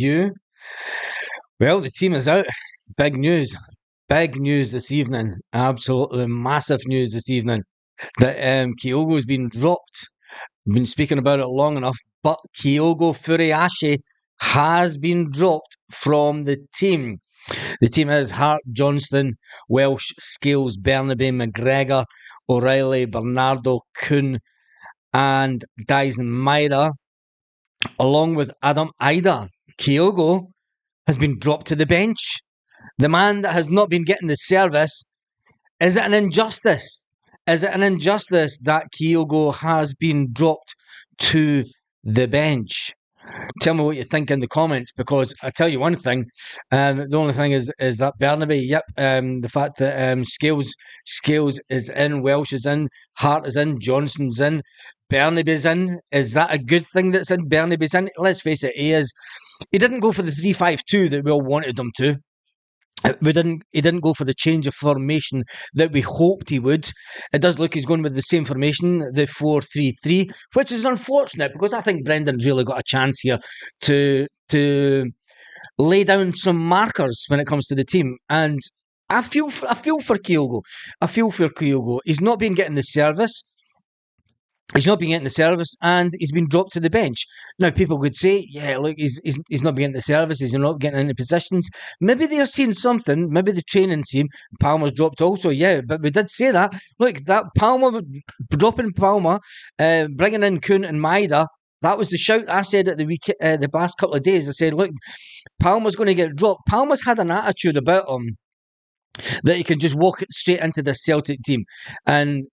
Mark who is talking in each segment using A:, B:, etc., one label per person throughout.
A: You? Well, the team is out. Big news. Big news this evening. Absolutely massive news this evening. That Kyogo's been dropped. We've been speaking about it long enough, but Kyogo Furiashi has been dropped from the team. The team is Hart, Johnston, Welsh, Scales, Bernaby, McGregor, O'Reilly, Bernardo, Kuhn, and Dyson Myra, along with Adam Ida. Kyogo has been dropped to the bench. The man that has not been getting the service. Is it an injustice? Is it an injustice that Kyogo has been dropped to the bench? Tell me what you think in the comments, because I tell you one thing, the only thing is that Bernaby, the fact that Scales is in, Welsh is in, Hart is in, Johnson's in, Bernaby's in. Is that a good thing that's in? Bernaby's in. Let's face it, he is. He didn't go for the 3-5-2 that we all wanted him to. He didn't go for the change of formation that we hoped he would. It does look he's going with the same formation, the 4-3-3, which is unfortunate because I think Brendan's really got a chance here to lay down some markers when it comes to the team. And I feel for Kyogo. I feel for Kyogo. He's not been getting the service. He's not been getting the service, and he's been dropped to the bench. Now, people could say, yeah, look, he's not been getting the service, he's not getting into positions. Maybe they're seeing something, maybe the training team, Palmer's dropped also, yeah, but we did say that. Look, that Palmer, dropping Palmer, bringing in Kuhn and Maida, that was the shout I said at the last couple of days. I said, look, Palmer's going to get dropped. Palmer's had an attitude about him that he can just walk straight into the Celtic team. And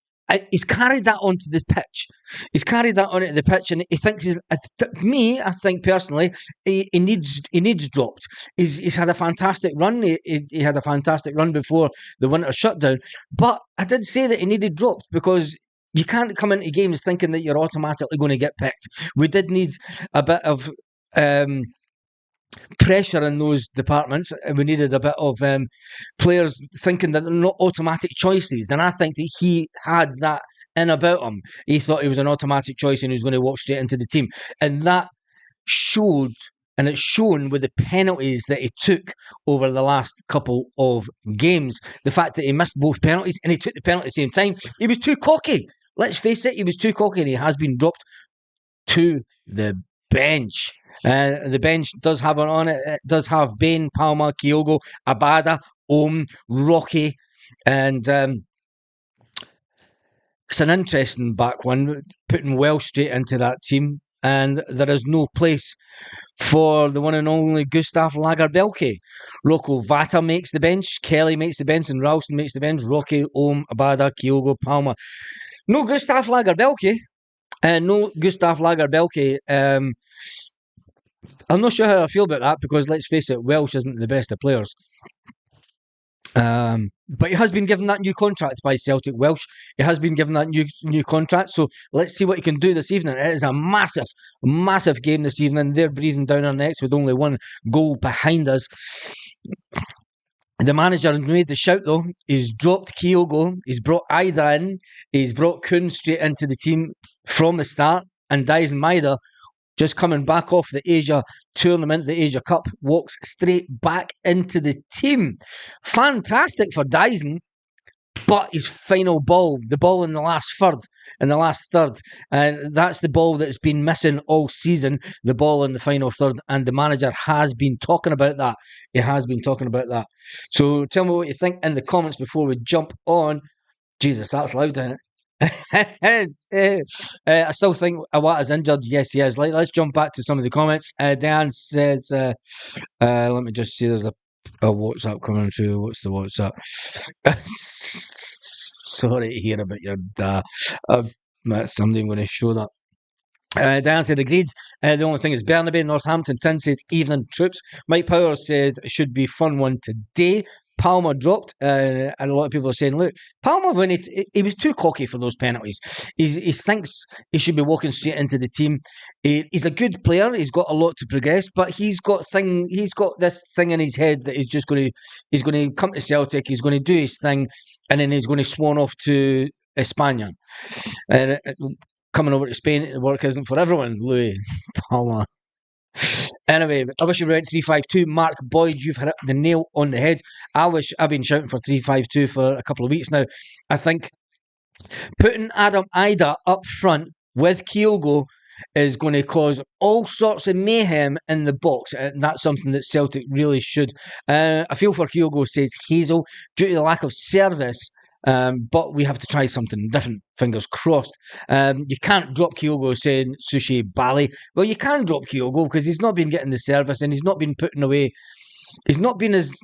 A: he's carried that onto the pitch. He's carried that onto the pitch, and he thinks I think personally, he needs dropped. He's had a fantastic run. He had a fantastic run before the winter shutdown. But I did say that he needed dropped because you can't come into games thinking that you're automatically going to get picked. We did need a bit of pressure in those departments, and we needed a bit of players thinking that they're not automatic choices. And I think that he had that in about him. He thought he was an automatic choice and he was going to walk straight into the team. And that showed, and it's shown with the penalties that he took over the last couple of games. The fact that he missed both penalties and he took the penalty at the same time. He was too cocky. Let's face it, he was too cocky, and he has been dropped to the bench. The bench does have on it. It does have Bain, Palmer, Kyogo, Abada, Rocky, and it's an interesting back one, putting Welsh straight into that team, and there is no place for the one and only Gustav Lagerbielke. Rocco Vata makes the bench, Kelly makes the bench, and Ralston makes the bench. Rocky, Abada, Kyogo, Palmer. No Gustav Lagerbielke. No Gustav Lagerbielke. I'm not sure how I feel about that because, let's face it, Welsh isn't the best of players. But he has been given that new contract by Celtic. Welsh, he has been given that new contract. So let's see what he can do this evening. It is a massive, massive game this evening. They're breathing down our necks with only one goal behind us. The manager has made the shout, though. He's dropped Kyogo. He's brought Ida in. He's brought Kuhn straight into the team from the start. And Dyson Maida, just coming back off the Asia tournament, the Asia Cup, walks straight back into the team. Fantastic for Dyson, but his final ball, the ball in the last third, and that's the ball that's been missing all season, the ball in the final third, and the manager has been talking about that. He has been talking about that. So tell me what you think in the comments before we jump on. Jesus, that's loud, isn't it? I still think Awata's injured. Yes, he is. Let's jump back to some of the comments. Dan says, let me just see, there's a WhatsApp coming through. What's the WhatsApp? Sorry to hear about your dad. Somebody I'm going to show that. Dan said, agreed. The only thing is Bernaby, Northampton. Tim says, evening troops. Mike Powers says, it should be a fun one today. Palmer dropped, and a lot of people are saying, look, Palmer, when he was too cocky for those penalties. He thinks he should be walking straight into the team. He's a good player. He's got a lot to progress, but he's got this thing in his head that he's going to come to Celtic, he's going to do his thing, and then he's going to swan off to España. And coming over to Spain, work isn't for everyone, Louis Palmer. Anyway, I wish we went 3-5-2. Mark Boyd, you've hit the nail on the head. I've been shouting for 3-5-2 for a couple of weeks now. I think putting Adam Ida up front with Kyogo is going to cause all sorts of mayhem in the box, and that's something that Celtic really should. I feel for Kyogo, says Hazel, due to the lack of service. But we have to try something different. Fingers crossed. You can't drop Kyogo, saying Sushi Bali. Well, you can drop Kyogo because he's not been getting the service and he's not been putting away. He's not been as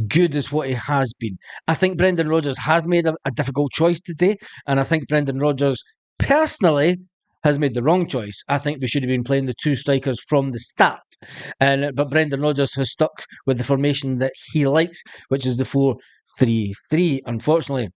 A: good as what he has been. I think Brendan Rodgers has made a difficult choice today, and I think Brendan Rodgers personally has made the wrong choice. I think we should have been playing the two strikers from the start. But Brendan Rodgers has stuck with the formation that he likes, which is the 4-3-3, unfortunately.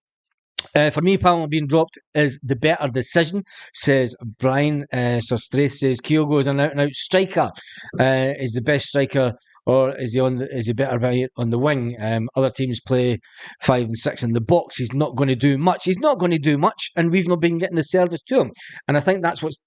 A: For me, Palmer being dropped is the better decision, says Brian. Sir Straith says Kyogo is an out-and-out striker. Is the best striker, or is he better on the wing? Other teams play 5 and 6 in the box. He's not going to do much. He's not going to do much, and we've not been getting the service to him. And I think that's what's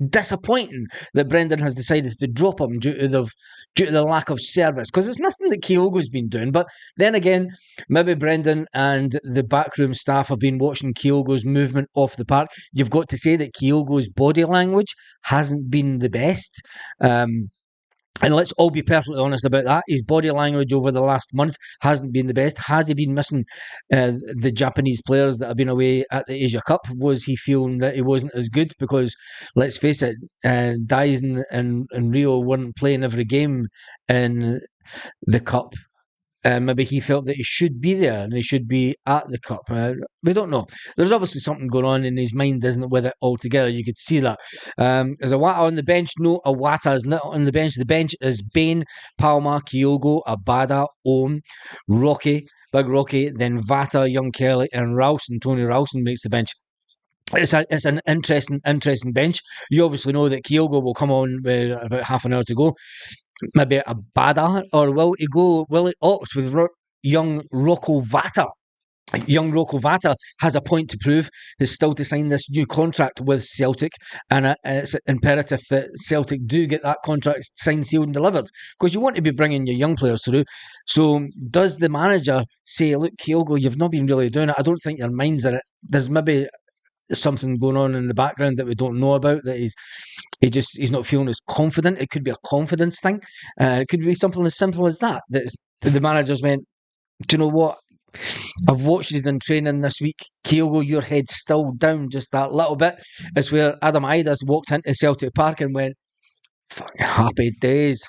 A: disappointing, that Brendan has decided to drop him due to the lack of service, because it's nothing that Kyogo's been doing. But then again, maybe Brendan and the backroom staff have been watching Kyogo's movement off the park. You've got to say that Kyogo's body language hasn't been the best. And let's all be perfectly honest about that. His body language over the last month hasn't been the best. Has he been missing the Japanese players that have been away at the Asia Cup? Was he feeling that he wasn't as good? Because let's face it, Dyson and Rio weren't playing every game in the Cup. Maybe he felt that he should be there and he should be at the Cup. We don't know. There's obviously something going on in his mind, isn't it, with it altogether? You could see that. Is Awata on the bench? No, Awata is not on the bench. The bench is Bain, Palma, Kyogo, Abada, Ohm, Rocky, Big Rocky, then Vata, Young Kelly, and Ralston. Tony Ralston makes the bench. It's an interesting bench. You obviously know that Kyogo will come on with about half an hour to go. Maybe a Bada, or will he opt with young Rocco Vata? Young Rocco Vata has a point to prove. He's still to sign this new contract with Celtic, and it's imperative that Celtic do get that contract signed, sealed and delivered, because you want to be bringing your young players through. So does the manager say, look, Kyogo, you've not been really doing it. I don't think your mind's in it. There's maybe something going on in the background that we don't know about, that he's not feeling as confident. It could be a confidence thing. It could be something as simple as that the managers went, do you know what, I've watched you in training this week, Kyogo, your head's still down just that little bit. It's where Adam Idas walked into Celtic Park and went, happy days.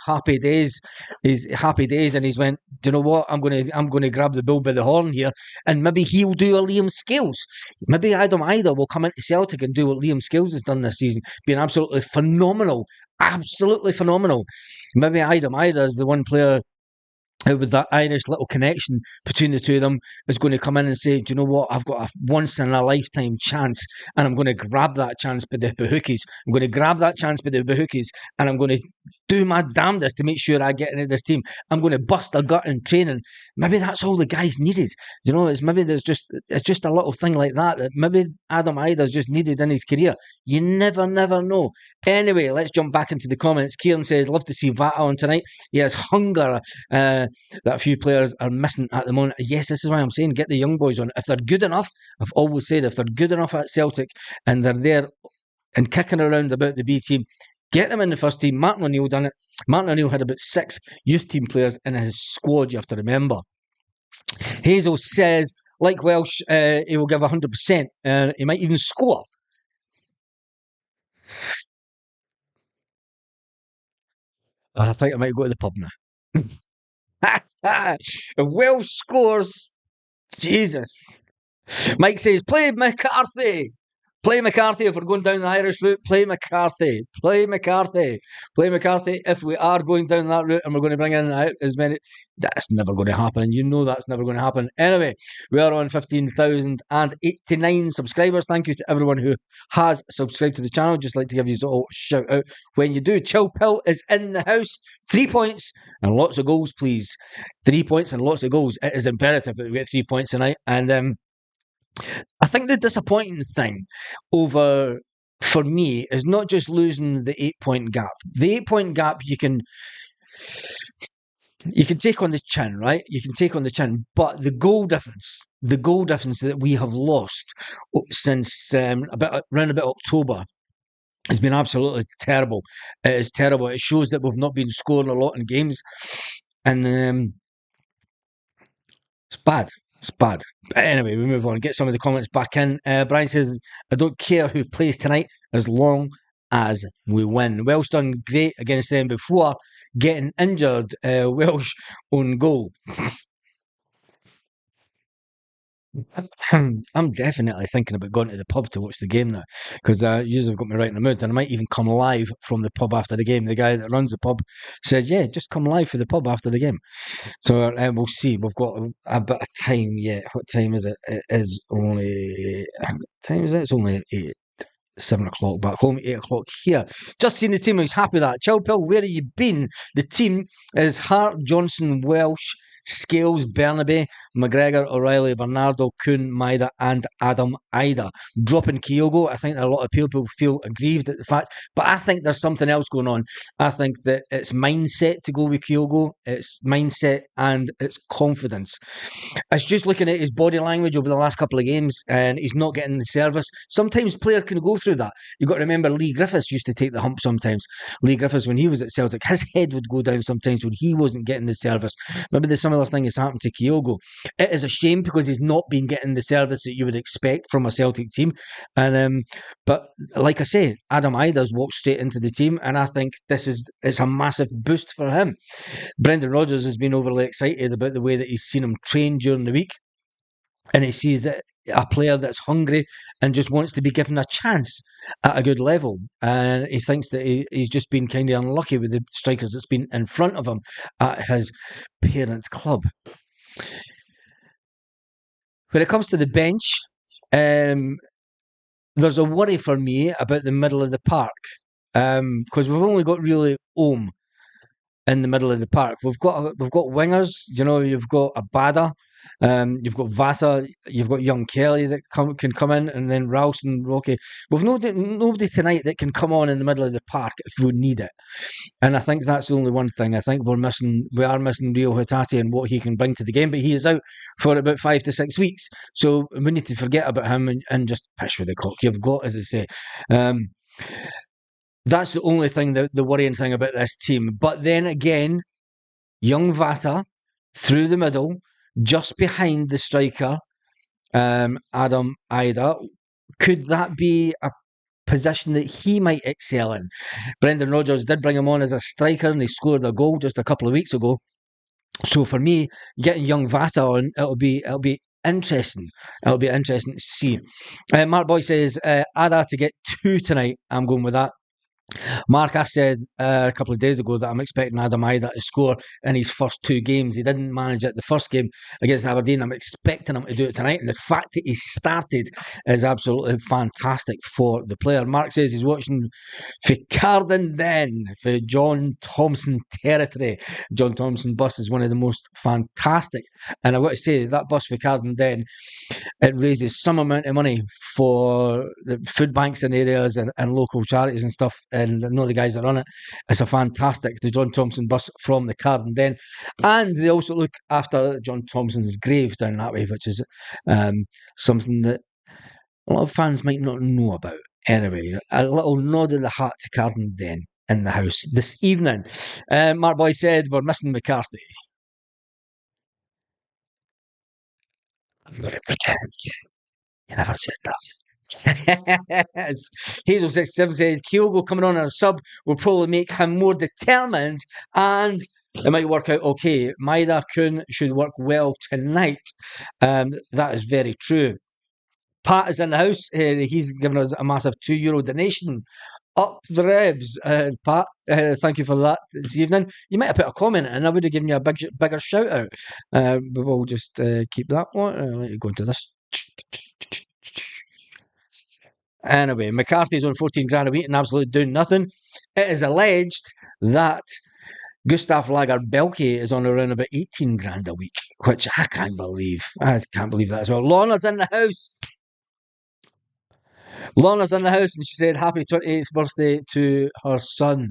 A: He's happy days, and he's went, do you know what? I'm gonna grab the bull by the horn here, and maybe he'll do a Liam Scales. Maybe Adam Ida will come into Celtic and do what Liam Scales has done this season, being absolutely phenomenal. Maybe Adam Ida is the one player with that Irish little connection between the two of them is going to come in and say, do you know what, I've got a once in a lifetime chance, and I'm going to grab that chance by the bahookies. And I'm going to do my damnedest to make sure I get into this team. I'm going to bust a gut in training. Maybe that's all the guys needed. You know, it's just a little thing like that maybe Adam Ida's just needed in his career. You never know. Anyway, let's jump back into the comments. Kieran says, love to see Vata on tonight. He has hunger that a few players are missing at the moment. Yes, this is why I'm saying get the young boys on. If they're good enough, I've always said, if they're good enough at Celtic and they're there and kicking around about the B team, get them in the first team. Martin O'Neill done it. Martin O'Neill had about 6 youth team players in his squad, you have to remember. Hazel says, like Welsh, he will give 100%. He might even score. I think I might go to the pub now. If Welsh scores, Jesus. Mike says, play McCarthy. Play McCarthy if we're going down the Irish route. Play McCarthy. If we are going down that route and we're going to bring in as many, that's never going to happen. You know that's never going to happen. Anyway, we are on 15,089 subscribers. Thank you to everyone who has subscribed to the channel. Just like to give you a shout out when you do. Chill Pill is in the house. 3 points and lots of goals, please. 3 points and lots of goals. It is imperative that we get 3 points tonight. And I think the disappointing thing over for me, is not just losing the 8-point gap. The 8-point gap you can take on the chin, right? You can take on the chin, but the goal difference that we have lost since around about October has been absolutely terrible. It is terrible. It shows that we've not been scoring a lot in games, and it's bad. It's bad. But anyway, we move on. Get some of the comments back in. Brian says, I don't care who plays tonight as long as we win. Welsh done great against them before getting injured. Welsh on goal. I'm definitely thinking about going to the pub to watch the game now, because you've got me right in the mood, and I might even come live from the pub after the game. The guy that runs the pub said, yeah, just come live for the pub after the game. So we'll see. We've got a bit of time yet. What time is it? It is only... What time is it? It's only 7 o'clock back home, 8 o'clock here. Just seen the team. I was happy with that. Chilpill, where have you been? The team is Hart, Johnson, Welsh, Scales, Bernaby, McGregor, O'Reilly, Bernardo, Kuhn, Maida, and Adam Ida. Dropping Kyogo, I think a lot of people feel aggrieved at the fact, but I think there's something else going on. I think that it's mindset to go with Kyogo. It's mindset and it's confidence. It's just looking at his body language over the last couple of games, and he's not getting the service. Sometimes player can go through that. You've got to remember Lee Griffiths used to take the hump sometimes. Lee Griffiths, when he was at Celtic, his head would go down sometimes when he wasn't getting the service. Maybe the similar thing has happened to Kyogo. It is a shame because he's not been getting the service that you would expect from a Celtic team. And but like I say, Adam Ida's walked straight into the team, and I think it's a massive boost for him. Brendan Rodgers has been overly excited about the way that he's seen him train during the week, and he sees that a player that's hungry and just wants to be given a chance at a good level. And he thinks that he's just been kind of unlucky with the strikers that's been in front of him at his parents' club. When it comes to the bench, there's a worry for me about the middle of the park, because we've only got really Ohm in the middle of the park. We've got wingers. You've got Abada, you've got Vata, you've got young Kelly that can come in, and then Ralston, Rocky. We've nobody tonight that can come on in the middle of the park if we need it. And I think that's the only one thing. I think we are missing Rio Hatate and what he can bring to the game, but he is out for about 5 to 6 weeks. So we need to forget about him and just push with the cock. You've got, as I say, that's the only thing, the worrying thing about this team. But then again, young Vata through the middle, just behind the striker, Adam Ida. Could that be a position that he might excel in? Brendan Rodgers did bring him on as a striker, and he scored a goal just a couple of weeks ago. So for me, getting young Vata on, it'll be interesting. It'll be interesting to see. Mark Boy says, Ada to get 2 tonight. I'm going with that. Mark, I said a couple of days ago that I'm expecting Adam Ida to score in his first 2 games. He didn't manage it the first game against Aberdeen. I'm expecting him to do it tonight. And the fact that he started is absolutely fantastic for the player. Mark says he's watching for Carden Den, for John Thompson territory. John Thompson bus is one of the most fantastic. And I want to say that bus for Carden Den, it raises some amount of money for the food banks in areas and local charities and stuff. And I know the guys that run it. It's the John Thompson bus from the Carden Den. And they also look after John Thompson's grave down that way, which is something that a lot of fans might not know about. Anyway, a little nod of the hat to Carden Den in the house this evening. Mark Boy said, we're missing McCarthy. I'm going to pretend you never said that. Hazel67 says Kyogo coming on as a sub will probably make him more determined, and it might work out okay. Maida Kuhn should work well tonight. That is very true. Pat is in the house. He's given us a massive €2 donation. Up the ribs, Pat. Thank you for that this evening. You might have put a comment in, and I would have given you a bigger shout out. But we'll just keep that one. Let you go into this. Anyway, McCarthy's on 14 grand a week and absolutely doing nothing. It is alleged that Gustav Lager-Belke is on around about 18 grand a week, which I can't believe. I can't believe that as well. Lorna's in the house. Lorna's in the house and she said happy 28th birthday to her son,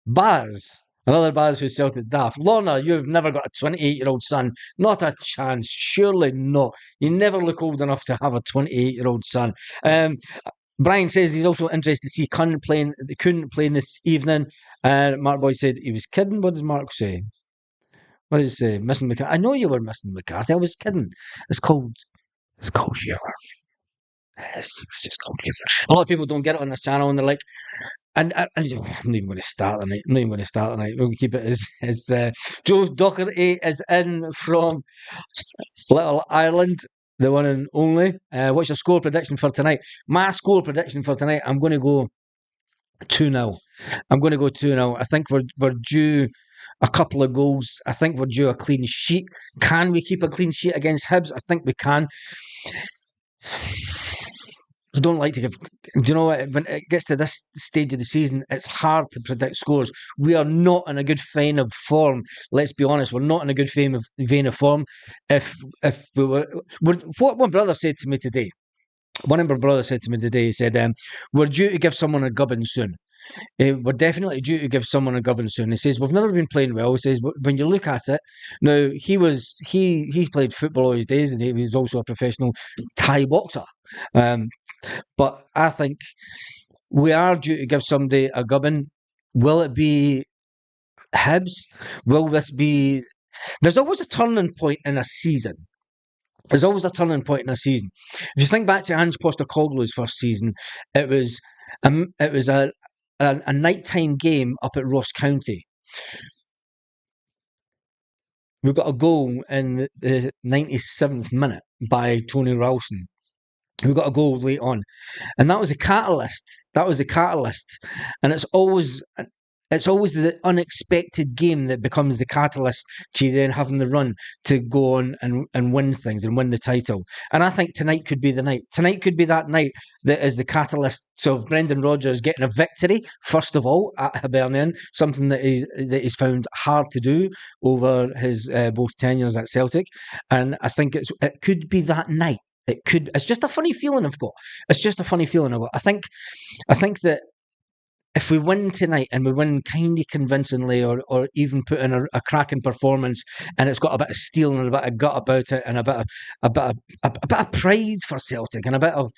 A: Baz. Another Baz who's Celtic daft. Lorna, you've never got a 28-year-old son. Not a chance. Surely not. You never look old enough to have a 28-year-old son. Brian says he's also interested to see Kun playing. They couldn't play this evening. And Mark Boyd said he was kidding. What does Mark say? What does he say? Missing McCarthy. I know you were missing McCarthy. I was kidding. It's called humour. It's just called humour. A lot of people don't get it on this channel, and they're like, I'm not even going to start tonight. We'll keep it as Joe Docherty is in from Little Ireland, the one and only. What's your score prediction for tonight? My score prediction for tonight, I'm going to go 2-0. I'm going to go 2-0. I think we're due a couple of goals. I think we're due a clean sheet. Can we keep a clean sheet against Hibs? I think we can. I don't like to give. Do you know what? When it gets to this stage of the season, it's hard to predict scores. We are not in a good vein of form. Let's be honest. We're not in a good vein of form. If we were, what my brother said to me today. One of my brothers said to me today. He said, "We're due to give someone a gubbin soon. We're definitely due to give someone a gubbin soon." He says, "We've never been playing well." He says, "When you look at it, now he played football all his days, and he was also a professional Thai boxer." But I think we are due to give somebody a gubbin. Will it be Hibs? Will this be... There's always a turning point in a season. There's always a turning point in a season. If you think back to Ange Postecoglou's first season, it was a nighttime game up at Ross County. We got a goal in the 97th minute by Tony Ralston. We got a goal late on, and that was a catalyst. And it's always the unexpected game that becomes the catalyst to then having the run to go on and win things and win the title. And I think tonight could be the night. Tonight could be that night that is the catalyst. So Brendan Rodgers getting a victory, first of all, at Hibernian, something that he's found hard to do over his both tenures at Celtic. And I think it could be that night. It's just a funny feeling I've got. I think that if we win tonight and we win kind of convincingly, or even put in a cracking performance, and it's got a bit of steel and a bit of gut about it, and a bit of pride for Celtic, and a bit of,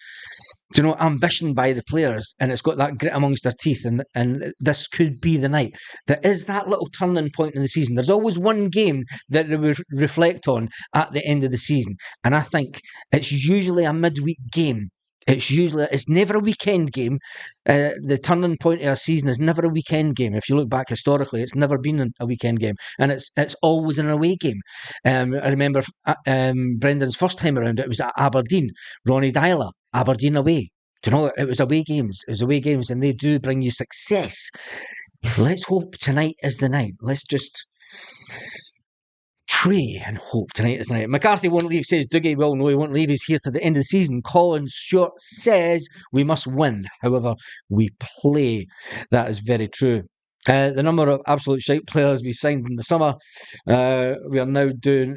A: ambition by the players, and it's got that grit amongst their teeth, and this could be the night. There is that little turning point in the season. There's always one game that we reflect on at the end of the season, and I think it's usually a midweek game. It's never a weekend game. The turning point of a season is never a weekend game. If you look back historically, it's never been a weekend game, and it's always an away game. I remember Brendan's first time around, it was at Aberdeen. Ronnie Dyler, Aberdeen away. Do you know, it was away games. And they do bring you success. Let's hope tonight is the night. Let's just pray and hope tonight is the night. McCarthy won't leave, says Dougie. Well, no, he won't leave. He's here to the end of the season. Colin Stewart says we must win, however we play. That is very true. The number of absolute shite players we signed in the summer, we are now doing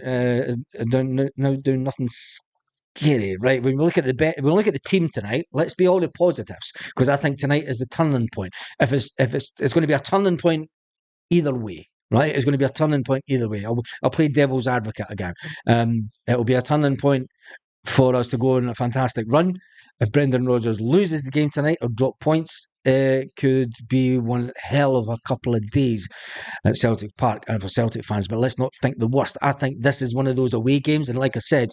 A: nothing scary, right? When we look at the team tonight, let's be all the positives, because I think tonight is the turning point. If it's going to be a turning point either way. Right, it's going to be a turning point either way. I'll play devil's advocate again. It'll be a turning point for us to go on a fantastic run. If Brendan Rodgers loses the game tonight or drop points, it could be one hell of a couple of days at Celtic Park and for Celtic fans. But let's not think the worst. I think this is one of those away games. And like I said,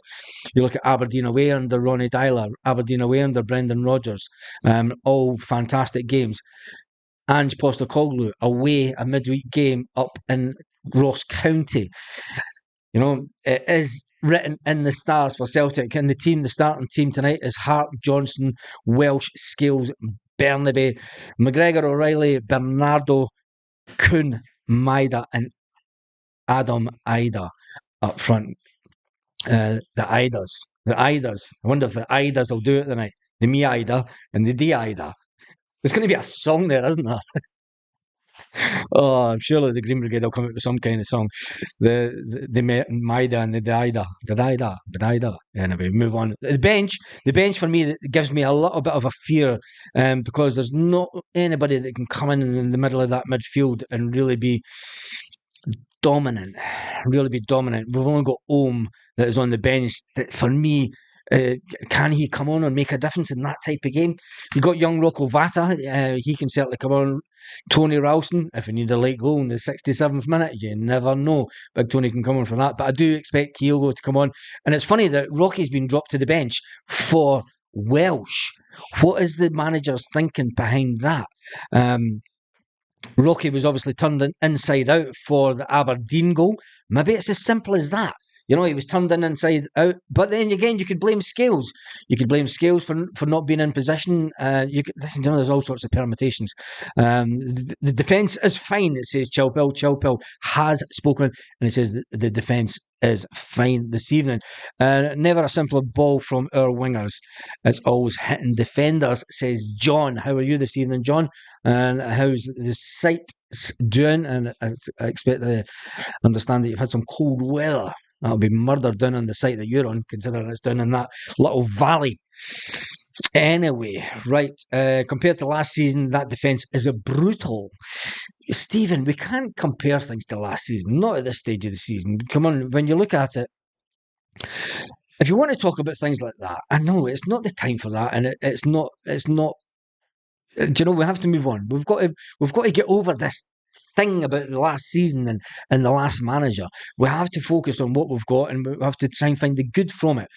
A: you look at Aberdeen away under Ronnie Dyler, Aberdeen away under Brendan Rodgers, all fantastic games. Ange Postecoglou away, a midweek game up in Ross County. It is written in the stars for Celtic. And the starting team tonight is Hart, Johnson, Welsh, Scales, Bernaby, McGregor, O'Reilly, Bernardo, Kuhn, Maida, and Adam Ida up front. The Idas. I wonder if the Idas will do it tonight. The Me Ida and the D Ida. There's going to be a song there, isn't there? Oh, I'm sure the Green Brigade will come up with some kind of song. The Maida and the Daida. Anyway, move on. The bench for me that gives me a little bit of a fear, because there's not anybody that can come in the middle of that midfield and really be dominant, really be dominant. We've only got Ohm that is on the bench. That for me, uh, can he come on and make a difference in that type of game? You got young Rocco Vata. He can certainly come on. Tony Ralston, if we need a late goal in the 67th minute, you never know. Big Tony can come on for that. But I do expect Kyogo to come on. And it's funny that Rocky's been dropped to the bench for Welsh. What is the manager's thinking behind that? Rocky was obviously turned inside out for the Aberdeen goal. Maybe it's as simple as that. You know, he was turned inside out. But then again, you could blame Scales. You could blame Scales for not being in position. There's all sorts of permutations. The defence is fine, it says Chilpel. Chilpel has spoken, and it says the defence is fine this evening. Never a simpler ball from our wingers. It's always hitting defenders, says John. How are you this evening, John? And how's the site doing? And I expect to understand that you've had some cold weather. That'll be murder down on the site that you're on, considering it's down in that little valley. Anyway, right. Compared to last season, that defence is a brutal. Stephen, we can't compare things to last season, not at this stage of the season. Come on, when you look at it, if you want to talk about things like that, I know it's not the time for that, and it's not. Do you know, we have to move on. We've got to get over this thing about the last season and the last manager. We have to focus on what we've got, and we have to try and find the good from it.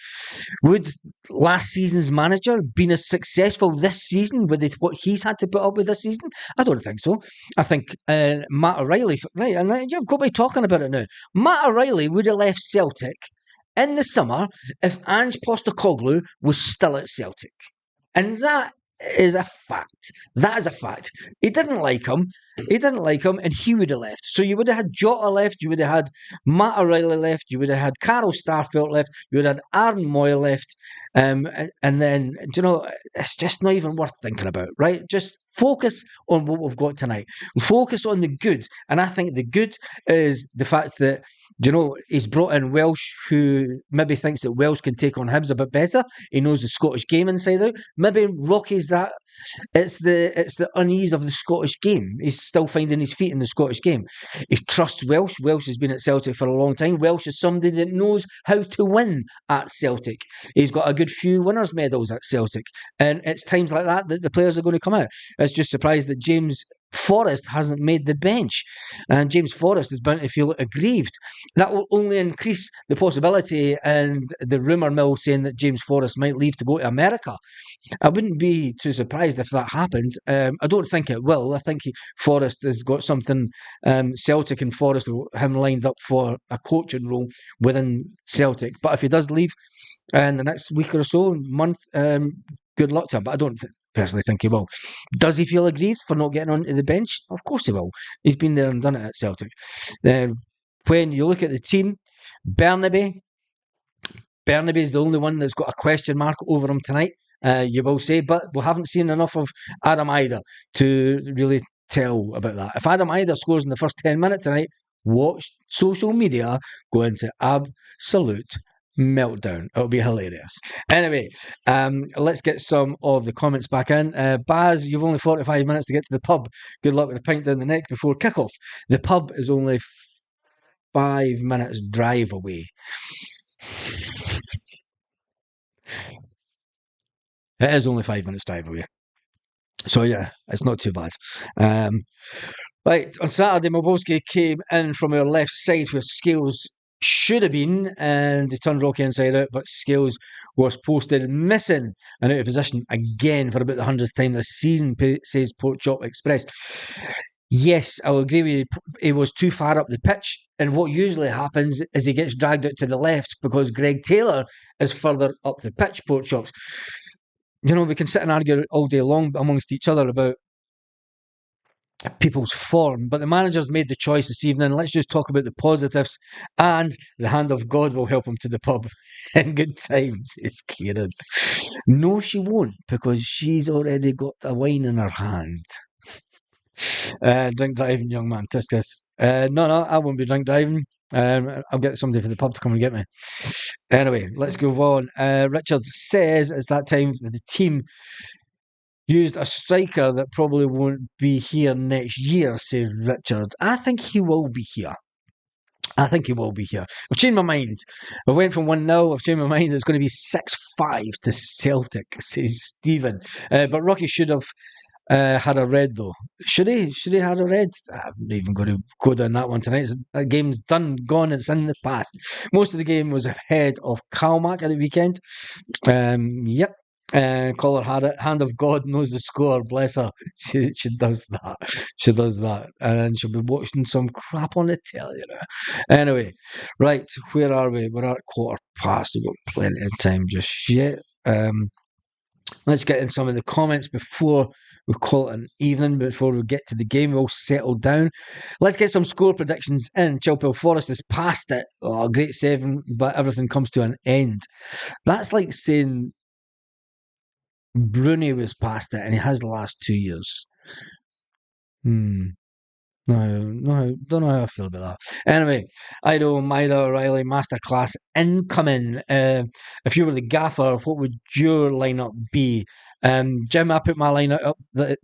A: Would last season's manager been as successful this season with what he's had to put up with this season? I don't think so. I think Matt O'Reilly, right, and you've got to be talking about it now. Matt O'Reilly would have left Celtic in the summer if Ange Postecoglou was still at Celtic. And that is a fact. That is a fact. He didn't like him. And he would have left. So you would have had Jota left. You would have had Matt O'Reilly left. You would have had Carol Starfelt left. You would have had Aaron Moy left. And then, you know, it's just not even worth thinking about, right? Just focus on what we've got tonight. Focus on the good. And I think the good is the fact that, you know, he's brought in Welsh, who maybe thinks that Welsh can take on Hibs a bit better. He knows the Scottish game inside out. Maybe Rocky's that. It's the unease of the Scottish game. He's still finding his feet in the Scottish game. He trusts Welsh. Welsh has been at Celtic for a long time. Welsh is somebody that knows how to win at Celtic. He's got a good few winners' medals at Celtic. And it's times like that that the players are going to come out. It's just surprised that James Forrest hasn't made the bench. And James Forrest is bound to feel aggrieved. That will only increase the possibility and the rumour mill saying that James Forrest might leave to go to America. I wouldn't be too surprised if that happened. I don't think it will. I think Forrest has got something, Celtic and Forrest, him lined up for a coaching role within Celtic. But if he does leave in the next week or so, month, good luck to him. But I don't personally think he will. Does he feel aggrieved for not getting onto the bench? Of course he will. He's been there and done it at Celtic. When you look at the team, Bernabe is the only one that's got a question mark over him tonight, you will say, but we haven't seen enough of Adam Idah to really tell about that. If Adam Idah scores in the first 10 minutes tonight, watch social media go into absolute meltdown. It'll be hilarious. Anyway, let's get some of the comments back in. Baz, you've only 45 minutes to get to the pub. Good luck with the pint down the neck before kickoff. The pub is only 5 minutes drive away. It is only 5 minutes drive away. So yeah, it's not too bad. Right, on Saturday, Milvoski came in from our left side where Scales should have been, and he turned Rocky inside out, but Scales was posted missing and out of position again for about the 100th time this season, says Pork Chop Express. Yes, I will agree with you. He was too far up the pitch, and what usually happens is he gets dragged out to the left because Greg Taylor is further up the pitch, Pork Chops. You know, we can sit and argue all day long amongst each other about people's form, but the manager's made the choice this evening. Let's just talk about the positives, and the hand of God will help him to the pub in good times. It's Kieran. No, she won't, because she's already got a wine in her hand. Drink driving, young man. Tisk. No, I won't be drink driving. I'll get somebody for the pub to come and get me. Anyway, let's go on. Richard says it's that time for the team used a striker that probably won't be here next year, says Richard. I think he will be here. I've changed my mind. I went from 1-0. I've changed my mind. It's going to be 6-5 to Celtic, says Stephen. But Rocky should have had a red, though. Should he? Should he have a red? I'm not even going to go down that one tonight. That game's done, gone. It's in the past. Most of the game was ahead of Kalmack at the weekend. Yep. Caller had it. Hand of God knows the score. Bless her. She does that. She does that. And she'll be watching some crap on the telly now. Anyway, right. Where are we? We're at 1:15. We've got plenty of time just yet. Let's get in some of the comments before we call it an evening, before we get to the game. We'll settle down. Let's get some score predictions in. Chilpel Forest has passed it. Oh, great 7, but everything comes to an end. That's like saying Bruni was past it, and he has the last 2 years. No, don't know how I feel about that. Anyway, Ido, Maida, O'Reilly, masterclass incoming. If you were the gaffer, what would your lineup be? Jim, I put my lineup up the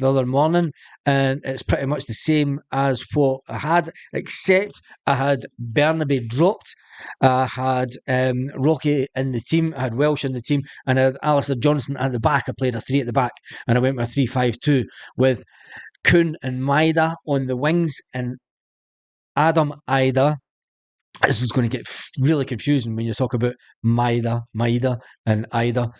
A: other morning, and it's pretty much the same as what I had, except I had Bernabe dropped. I had Rocky in the team, I had Welsh in the team, and I had Alistair Johnson at the back. I played a 3 at the back, and I went with a 3-5-2 with Kuhn and Maida on the wings, and Adam Ida. This is going to get really confusing when you talk about Maida, and Ida.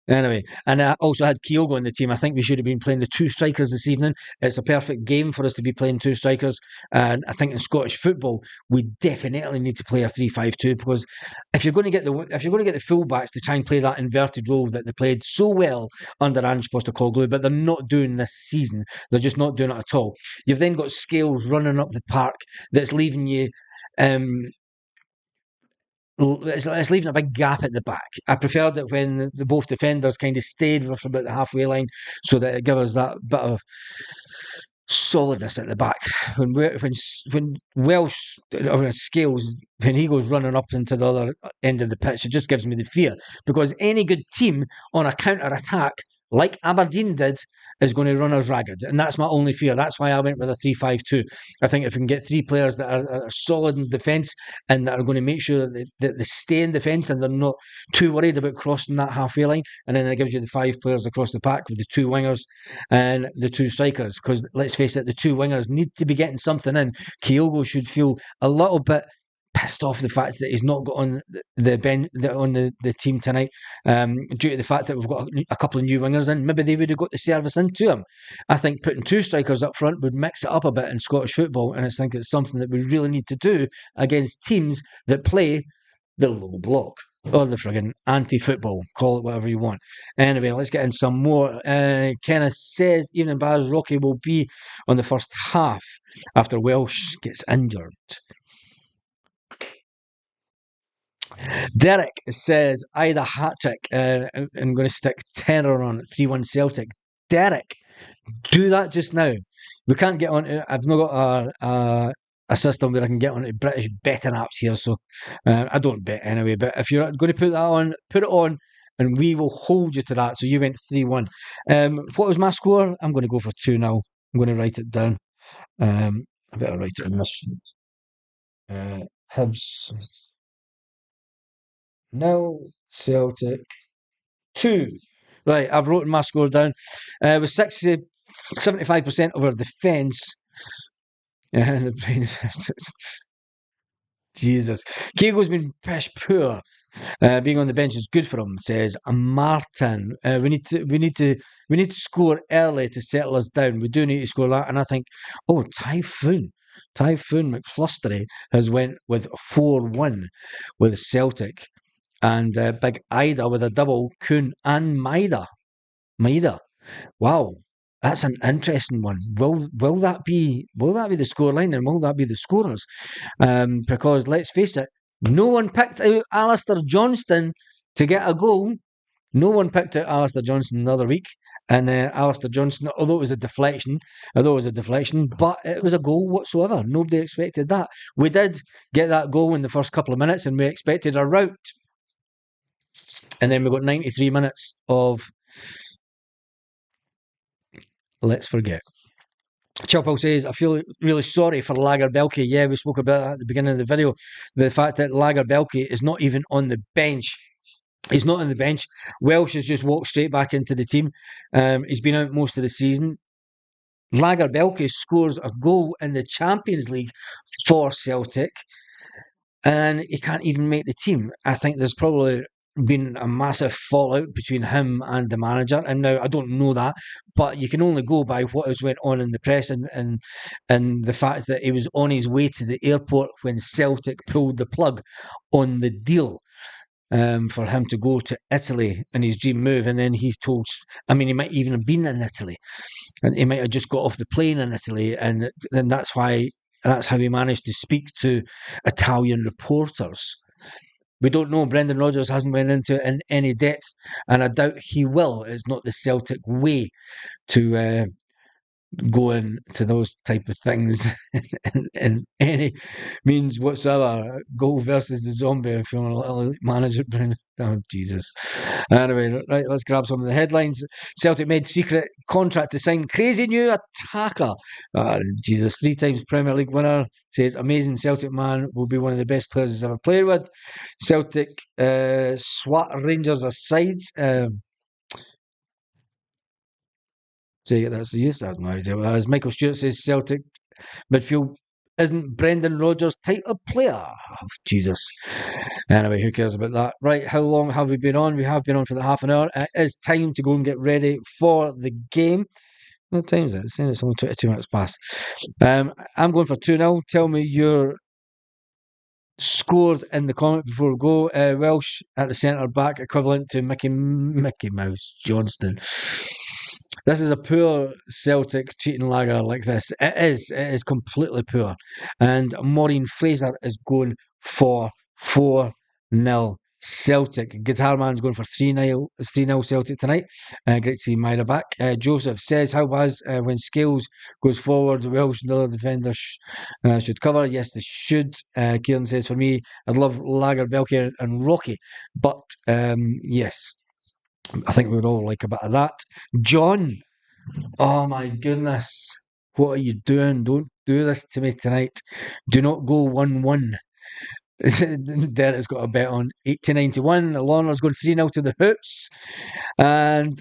A: Anyway, and I also had Kyogo in the team. I think we should have been playing the 2 strikers this evening. It's a perfect game for us to be playing 2 strikers. And I think in Scottish football, we definitely need to play a 3-5-2, because if you're going to get the fullbacks to try and play that inverted role that they played so well under Ange Postecoglou, but they're not doing this season. They're just not doing it at all. You've then got Scales running up the park that's leaving you. It's leaving a big gap at the back. I preferred it when the both defenders kind of stayed for about the halfway line, so that it gave us that bit of solidness at the back. When Welsh or Scales, when he goes running up into the other end of the pitch, it just gives me the fear, because any good team on a counter attack, like Aberdeen did, is going to run us ragged, and that's my only fear. That's why I went with a 3-5-2. I think if we can get 3 players that are solid in defence and that are going to make sure that they stay in defence and they're not too worried about crossing that halfway line, and then it gives you the 5 players across the pack with the 2 wingers and the 2 strikers. Because let's face it, the 2 wingers need to be getting something in. Kyogo should feel a little bit pissed off the fact that he's not got on the bench on the team tonight, due to the fact that we've got a couple of new wingers in. Maybe they would have got the service into him. I think putting 2 strikers up front would mix it up a bit in Scottish football, and I think it's something that we really need to do against teams that play the low block or the friggin' anti-football. Call it whatever you want. Anyway, let's get in some more. Kenneth says Evening Baz Rocky will be on the first half after Welsh gets injured. Derek says Ida hat-trick. I'm going to stick tenner on 3-1 Celtic. Derek, do that just now. We can't get on. I've not got a system where I can get on British betting apps here, so I don't bet anyway. But if you're going to put that on, put it on, and we will hold you to that. So you went 3-1. What was my score? I'm going to go for 2-0. I'm going to write it down. I better write it in this. Hibs 0, Celtic 2. Right, I've written my score down. With 75% of our defence. And the brains. Jesus. Kego's been pish poor. Being on the bench is good for him, says Martin. We need to score early to settle us down. We do need to score that, and I think, Typhoon McFlustery has went with 4-1 with Celtic, and Big Ida with a double, Kuhn and Maida. Wow, that's an interesting one. Will that be the scoreline, and will that be the scorers? Because let's face it, no one picked out Alistair Johnston to get a goal. No one picked out Alistair Johnston the other week, And Alistair Johnson, although it was a deflection, but it was a goal whatsoever. Nobody expected that. We did get that goal in the first couple of minutes, and we expected a rout. And then we got 93 minutes of let's forget. Chopel says, I feel really sorry for Lagerbielke. Yeah, we spoke about that at the beginning of the video. The fact that Lagerbielke is not even on the bench. He's not on the bench. Welsh has just walked straight back into the team. He's been out most of the season. Lagerbielke scores a goal in the Champions League for Celtic, and he can't even make the team. I think there's probably been a massive fallout between him and the manager. And now I don't know that, but you can only go by what has went on in the press and the fact that he was on his way to the airport when Celtic pulled the plug on the deal. For him to go to Italy in his dream move, and then he's told, I mean, he might even have been in Italy, and he might have just got off the plane in Italy, and then that's how he managed to speak to Italian reporters. We don't know. Brendan Rodgers hasn't went into it in any depth, and I doubt he will. It's not the Celtic way to go into those type of things in any means whatsoever. Goal versus the zombie, if you want to manage it. Oh, Jesus. Anyway, right, let's grab some of the headlines. Celtic made secret contract to sign crazy new attacker. Jesus, 3 times Premier League winner, says amazing Celtic man, will be one of the best players he's ever played with. Celtic swat Rangers aside. Say that's the use. I have no idea what that is. Michael Stewart says Celtic midfield isn't Brendan Rodgers type of player. Oh, Jesus. Anyway, who cares about that? Right, how long have we been on? We have been on for the half an hour. It is time to go and get ready for the game. What time is it? It's saying it's only 22 minutes past. I'm going for 2-0. Tell me your scores in the comment before we go. Welsh at the centre back, equivalent to Mickey Mouse Johnston. This is a poor Celtic cheating lager like this. It is completely poor. And Maureen Fraser is going for 4-0 Celtic. Guitar Man's going for 3-0 Celtic tonight. Great to see Myra back. Joseph says, how was when Scales goes forward, Welsh and the other defenders should cover? Yes, they should. Kieran says, for me, I'd love Lagerbielke and Rocky. But yes, I think we would all like a bit of that. John, oh my goodness, what are you doing? Don't do this to me tonight. Do not go 1-1. Derek's got a bet on 80-91. Lorna's going 3-0 to the Hoops. And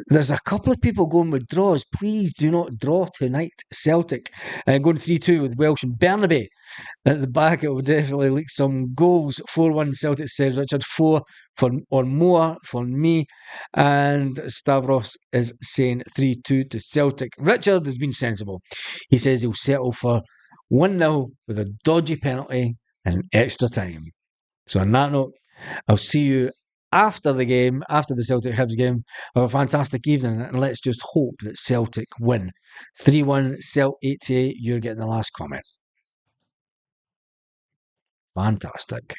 A: there's a couple of people going with draws. Please do not draw tonight, Celtic. Going 3-2 with Welsh and Burnaby. At the back, it will definitely leak some goals. 4-1 Celtic, says Richard. 4 or more for me. And Stavros is saying 3-2 to Celtic. Richard has been sensible. He says he'll settle for 1-0 with a dodgy penalty and extra time. So on that note, I'll see you after the game, after the Celtic Hibs game. Have a fantastic evening, and let's just hope that Celtic win. 3-1 Celt 88. You're getting the last comment. Fantastic.